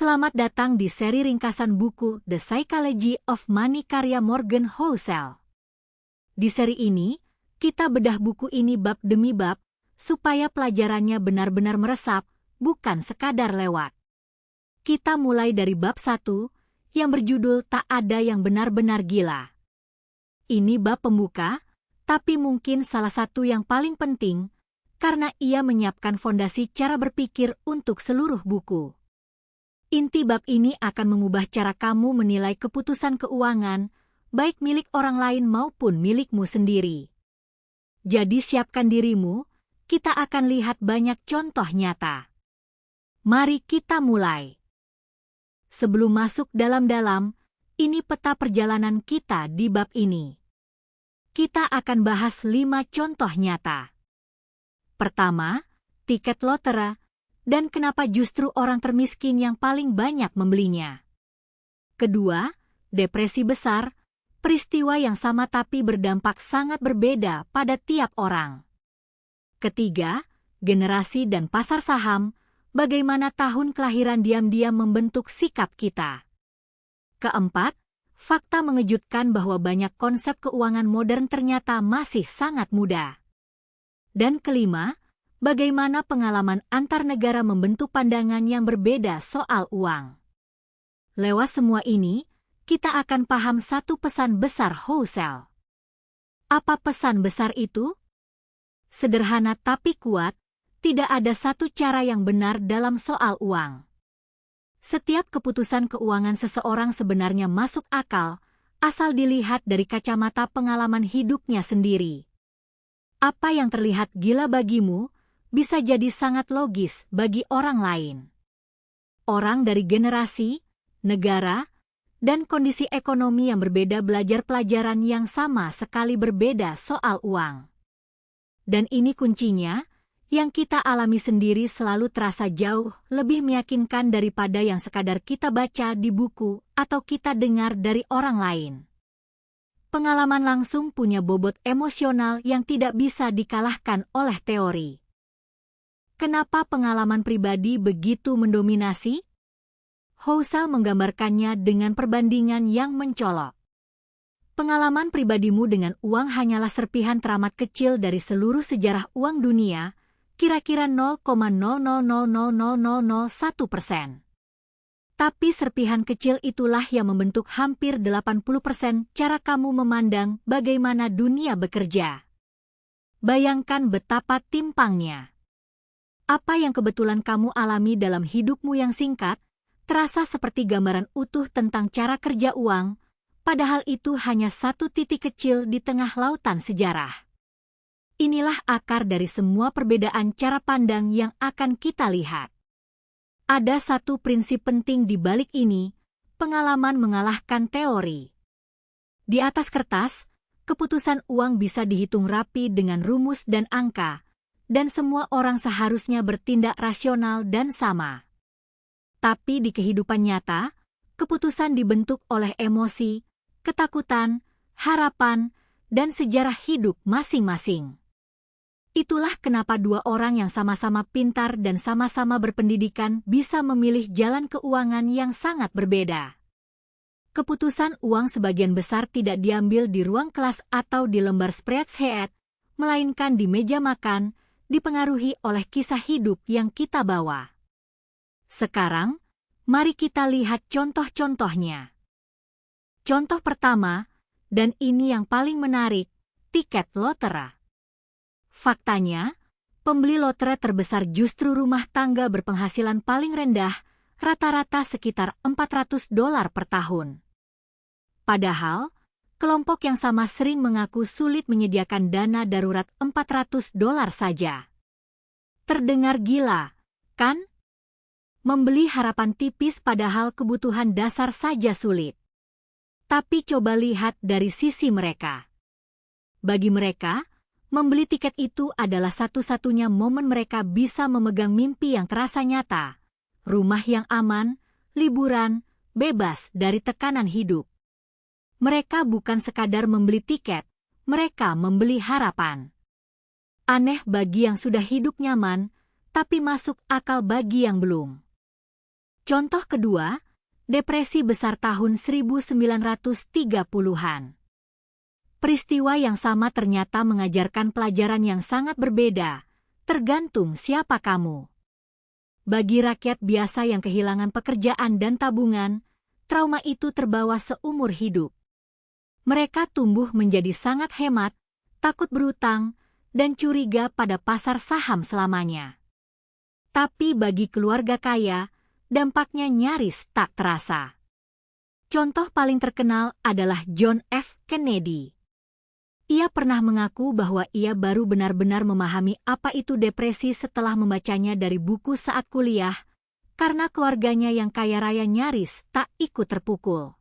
Selamat datang di seri ringkasan buku The Psychology of Money karya Morgan Housel. Di seri ini, kita bedah buku ini bab demi bab, supaya pelajarannya benar-benar meresap, bukan sekadar lewat. Kita mulai dari bab 1, yang berjudul Tak Ada Yang Benar-Benar Gila. Ini bab pembuka, tapi mungkin salah satu yang paling penting, karena ia menyiapkan fondasi cara berpikir untuk seluruh buku. Inti bab ini akan mengubah cara kamu menilai keputusan keuangan, baik milik orang lain maupun milikmu sendiri. Jadi siapkan dirimu, kita akan lihat banyak contoh nyata. Mari kita mulai. Sebelum masuk dalam-dalam, ini peta perjalanan kita di bab ini. Kita akan bahas 5 contoh nyata. Pertama, tiket lotre, dan kenapa justru orang termiskin yang paling banyak membelinya. Kedua, depresi besar, peristiwa yang sama tapi berdampak sangat berbeda pada tiap orang. Ketiga, generasi dan pasar saham, bagaimana tahun kelahiran diam-diam membentuk sikap kita. Keempat, fakta mengejutkan bahwa banyak konsep keuangan modern ternyata masih sangat muda. Dan kelima, bagaimana pengalaman antar negara membentuk pandangan yang berbeda soal uang. Lewat semua ini, kita akan paham satu pesan besar Housel. Apa pesan besar itu? Sederhana tapi kuat, tidak ada satu cara yang benar dalam soal uang. Setiap keputusan keuangan seseorang sebenarnya masuk akal, asal dilihat dari kacamata pengalaman hidupnya sendiri. Apa yang terlihat gila bagimu, bisa jadi sangat logis bagi orang lain. Orang dari generasi, negara, dan kondisi ekonomi yang berbeda belajar pelajaran yang sama sekali berbeda soal uang. Dan ini kuncinya, yang kita alami sendiri selalu terasa jauh lebih meyakinkan daripada yang sekadar kita baca di buku atau kita dengar dari orang lain. Pengalaman langsung punya bobot emosional yang tidak bisa dikalahkan oleh teori. Kenapa pengalaman pribadi begitu mendominasi? Housel menggambarkannya dengan perbandingan yang mencolok. Pengalaman pribadimu dengan uang hanyalah serpihan teramat kecil dari seluruh sejarah uang dunia, kira-kira 0,0000001%. Tapi serpihan kecil itulah yang membentuk hampir 80% cara kamu memandang bagaimana dunia bekerja. Bayangkan betapa timpangnya. Apa yang kebetulan kamu alami dalam hidupmu yang singkat, terasa seperti gambaran utuh tentang cara kerja uang, padahal itu hanya satu titik kecil di tengah lautan sejarah. Inilah akar dari semua perbedaan cara pandang yang akan kita lihat. Ada satu prinsip penting di balik ini, pengalaman mengalahkan teori. Di atas kertas, keputusan uang bisa dihitung rapi dengan rumus dan angka, dan semua orang seharusnya bertindak rasional dan sama. Tapi di kehidupan nyata, keputusan dibentuk oleh emosi, ketakutan, harapan, dan sejarah hidup masing-masing. Itulah kenapa dua orang yang sama-sama pintar dan sama-sama berpendidikan bisa memilih jalan keuangan yang sangat berbeda. Keputusan uang sebagian besar tidak diambil di ruang kelas atau di lembar spreadsheet, melainkan di meja makan, dipengaruhi oleh kisah hidup yang kita bawa. Sekarang, mari kita lihat contoh-contohnya. Contoh pertama, dan ini yang paling menarik, tiket lotre. Faktanya, pembeli lotre terbesar justru rumah tangga berpenghasilan paling rendah, rata-rata sekitar $400 per tahun. Padahal, kelompok yang sama sering mengaku sulit menyediakan dana darurat $400 saja. Terdengar gila, kan? Membeli harapan tipis padahal kebutuhan dasar saja sulit. Tapi coba lihat dari sisi mereka. Bagi mereka, membeli tiket itu adalah satu-satunya momen mereka bisa memegang mimpi yang terasa nyata, rumah yang aman, liburan, bebas dari tekanan hidup. Mereka bukan sekadar membeli tiket, mereka membeli harapan. Aneh bagi yang sudah hidup nyaman, tapi masuk akal bagi yang belum. Contoh kedua, depresi besar tahun 1930-an. Peristiwa yang sama ternyata mengajarkan pelajaran yang sangat berbeda, tergantung siapa kamu. Bagi rakyat biasa yang kehilangan pekerjaan dan tabungan, trauma itu terbawa seumur hidup. Mereka tumbuh menjadi sangat hemat, takut berutang, dan curiga pada pasar saham selamanya. Tapi bagi keluarga kaya, dampaknya nyaris tak terasa. Contoh paling terkenal adalah John F. Kennedy. Ia pernah mengaku bahwa ia baru benar-benar memahami apa itu depresi setelah membacanya dari buku saat kuliah, karena keluarganya yang kaya raya nyaris tak ikut terpukul.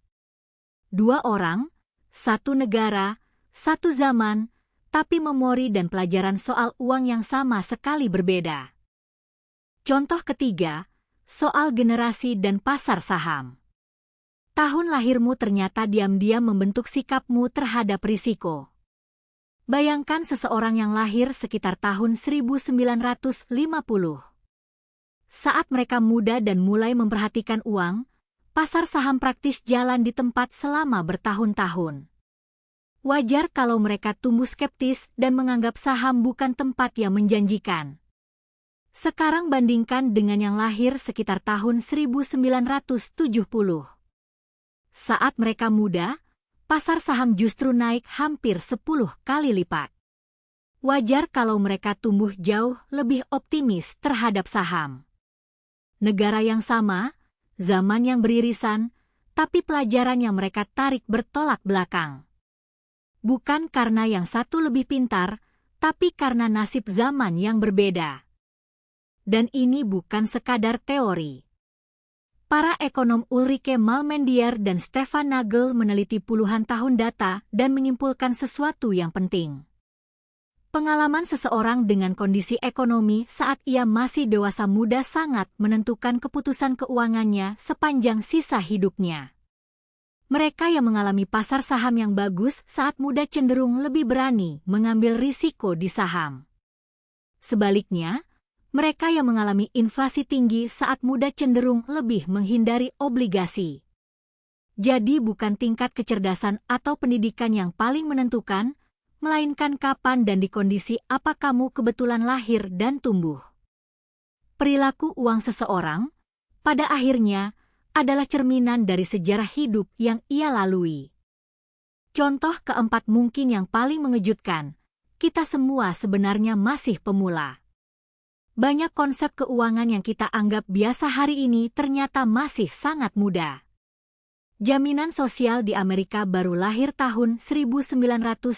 2 orang, 1 negara, 1 zaman, tapi memori dan pelajaran soal uang yang sama sekali berbeda. Contoh ketiga, soal generasi dan pasar saham. Tahun lahirmu ternyata diam-diam membentuk sikapmu terhadap risiko. Bayangkan seseorang yang lahir sekitar tahun 1950. Saat mereka muda dan mulai memperhatikan uang, pasar saham praktis jalan di tempat selama bertahun-tahun. Wajar kalau mereka tumbuh skeptis dan menganggap saham bukan tempat yang menjanjikan. Sekarang bandingkan dengan yang lahir sekitar tahun 1970. Saat mereka muda, pasar saham justru naik hampir 10 kali lipat. Wajar kalau mereka tumbuh jauh lebih optimis terhadap saham. Negara yang sama, zaman yang beririsan, tapi pelajaran yang mereka tarik bertolak belakang. Bukan karena yang satu lebih pintar, tapi karena nasib zaman yang berbeda. Dan ini bukan sekadar teori. Para ekonom Ulrike Malmendier dan Stefan Nagel meneliti puluhan tahun data dan menyimpulkan sesuatu yang penting. Pengalaman seseorang dengan kondisi ekonomi saat ia masih dewasa muda sangat menentukan keputusan keuangannya sepanjang sisa hidupnya. Mereka yang mengalami pasar saham yang bagus saat muda cenderung lebih berani mengambil risiko di saham. Sebaliknya, mereka yang mengalami inflasi tinggi saat muda cenderung lebih menghindari obligasi. Jadi bukan tingkat kecerdasan atau pendidikan yang paling menentukan, melainkan kapan dan di kondisi apa kamu kebetulan lahir dan tumbuh. Perilaku uang seseorang, pada akhirnya, adalah cerminan dari sejarah hidup yang ia lalui. Contoh keempat mungkin yang paling mengejutkan, kita semua sebenarnya masih pemula. Banyak konsep keuangan yang kita anggap biasa hari ini ternyata masih sangat muda. Jaminan sosial di Amerika baru lahir tahun 1935.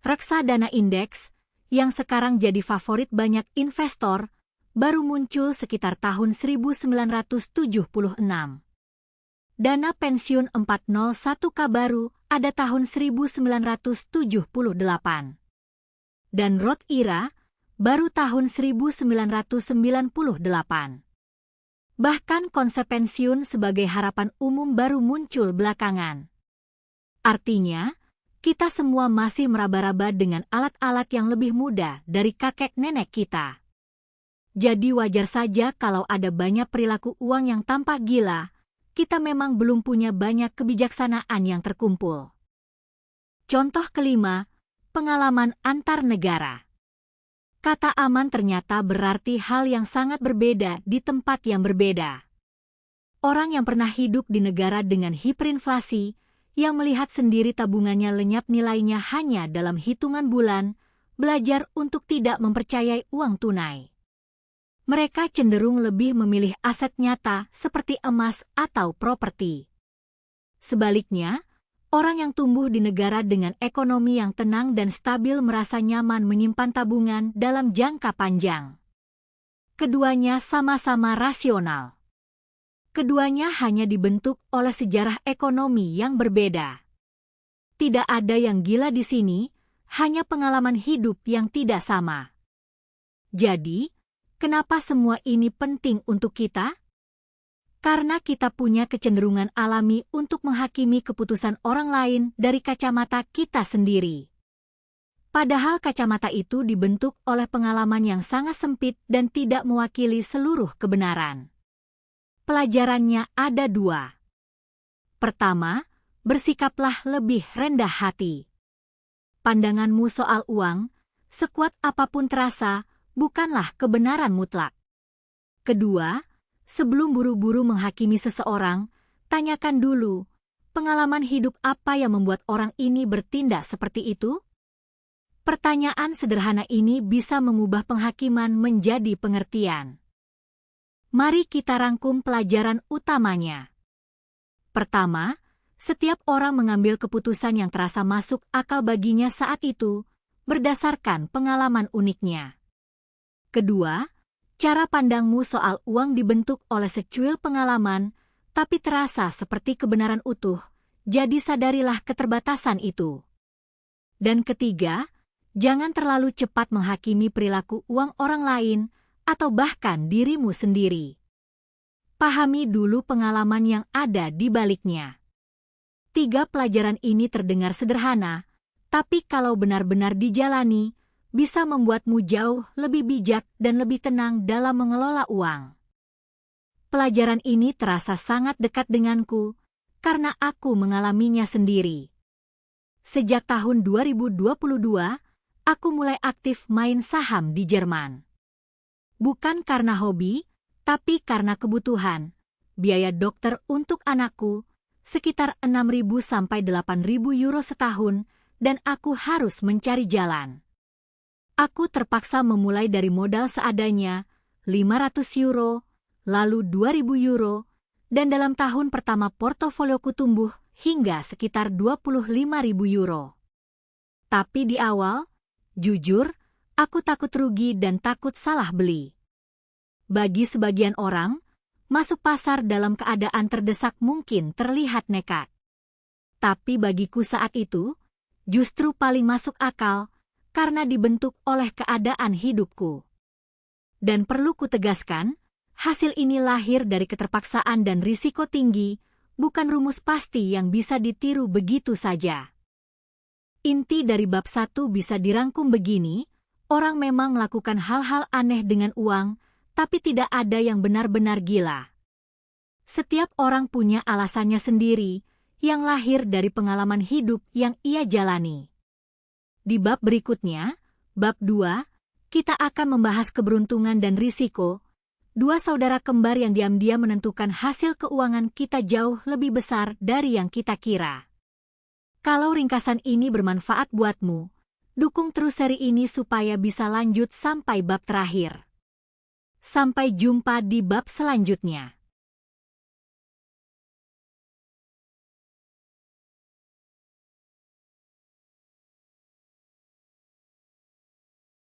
Reksadana indeks, yang sekarang jadi favorit banyak investor, baru muncul sekitar tahun 1976. Dana pensiun 401k baru ada tahun 1978. Dan Roth IRA, baru tahun 1998. Bahkan konsep pensiun sebagai harapan umum baru muncul belakangan. Artinya, kita semua masih meraba-raba dengan alat-alat yang lebih muda dari kakek nenek kita. Jadi wajar saja kalau ada banyak perilaku uang yang tampak gila, kita memang belum punya banyak kebijaksanaan yang terkumpul. Contoh kelima, pengalaman antar negara. Kata aman ternyata berarti hal yang sangat berbeda di tempat yang berbeda. Orang yang pernah hidup di negara dengan hiperinflasi, yang melihat sendiri tabungannya lenyap nilainya hanya dalam hitungan bulan, belajar untuk tidak mempercayai uang tunai. Mereka cenderung lebih memilih aset nyata seperti emas atau properti. Sebaliknya, orang yang tumbuh di negara dengan ekonomi yang tenang dan stabil merasa nyaman menyimpan tabungan dalam jangka panjang. Keduanya sama-sama rasional. Keduanya hanya dibentuk oleh sejarah ekonomi yang berbeda. Tidak ada yang gila di sini, hanya pengalaman hidup yang tidak sama. Jadi, kenapa semua ini penting untuk kita? Karena kita punya kecenderungan alami untuk menghakimi keputusan orang lain dari kacamata kita sendiri. Padahal kacamata itu dibentuk oleh pengalaman yang sangat sempit dan tidak mewakili seluruh kebenaran. Pelajarannya ada 2. Pertama, bersikaplah lebih rendah hati. Pandanganmu soal uang, sekuat apapun terasa, bukanlah kebenaran mutlak. Kedua, sebelum buru-buru menghakimi seseorang, tanyakan dulu, pengalaman hidup apa yang membuat orang ini bertindak seperti itu? Pertanyaan sederhana ini bisa mengubah penghakiman menjadi pengertian. Mari kita rangkum pelajaran utamanya. Pertama, setiap orang mengambil keputusan yang terasa masuk akal baginya saat itu, berdasarkan pengalaman uniknya. Kedua, cara pandangmu soal uang dibentuk oleh secuil pengalaman, tapi terasa seperti kebenaran utuh, jadi sadarilah keterbatasan itu. Dan ketiga, jangan terlalu cepat menghakimi perilaku uang orang lain atau bahkan dirimu sendiri. Pahami dulu pengalaman yang ada di baliknya. 3 pelajaran ini terdengar sederhana, tapi kalau benar-benar dijalani, bisa membuatmu jauh lebih bijak dan lebih tenang dalam mengelola uang. Pelajaran ini terasa sangat dekat denganku, karena aku mengalaminya sendiri. Sejak tahun 2022, aku mulai aktif main saham di Jerman. Bukan karena hobi, tapi karena kebutuhan. Biaya dokter untuk anakku sekitar 6.000 sampai 8.000 euro setahun, dan aku harus mencari jalan. Aku terpaksa memulai dari modal seadanya, 500 euro, lalu 2.000 euro, dan dalam tahun pertama portofolioku tumbuh hingga sekitar 25.000 euro. Tapi di awal, jujur, aku takut rugi dan takut salah beli. Bagi sebagian orang, masuk pasar dalam keadaan terdesak mungkin terlihat nekat. Tapi bagiku saat itu, justru paling masuk akal karena dibentuk oleh keadaan hidupku. Dan perlu kutegaskan, hasil ini lahir dari keterpaksaan dan risiko tinggi, bukan rumus pasti yang bisa ditiru begitu saja. Inti dari bab 1 bisa dirangkum begini, orang memang melakukan hal-hal aneh dengan uang, tapi tidak ada yang benar-benar gila. Setiap orang punya alasannya sendiri, yang lahir dari pengalaman hidup yang ia jalani. Di bab berikutnya, bab 2, kita akan membahas keberuntungan dan risiko, 2 saudara kembar yang diam-diam menentukan hasil keuangan kita jauh lebih besar dari yang kita kira. Kalau ringkasan ini bermanfaat buatmu, dukung terus seri ini supaya bisa lanjut sampai bab terakhir. Sampai jumpa di bab selanjutnya.